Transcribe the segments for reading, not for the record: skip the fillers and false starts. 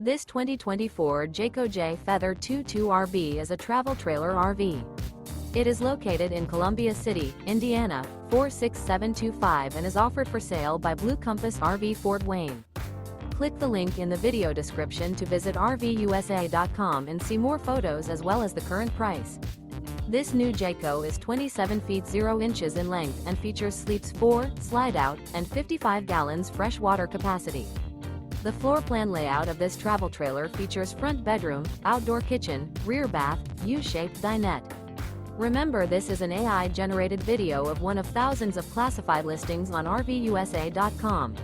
This 2024 Jayco Jay Feather 22RV is a travel trailer RV. It is located in Columbia City, Indiana, 46725 and is offered for sale by Blue Compass RV Fort Wayne. Click the link in the video description to visit RVUSA.com and see more photos as well as the current price. This new Jayco is 27 feet 0 inches in length and features sleeps 4, slide-out, and 55 gallons fresh water capacity. The floor plan layout of this travel trailer features front bedroom, outdoor kitchen, rear bath, U-shaped dinette. Remember, this is an AI-generated video of one of thousands of classified listings on RVUSA.com.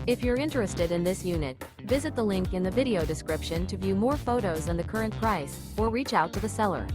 If you're interested in this unit, visit the link in the video description to view more photos and the current price, or reach out to the seller.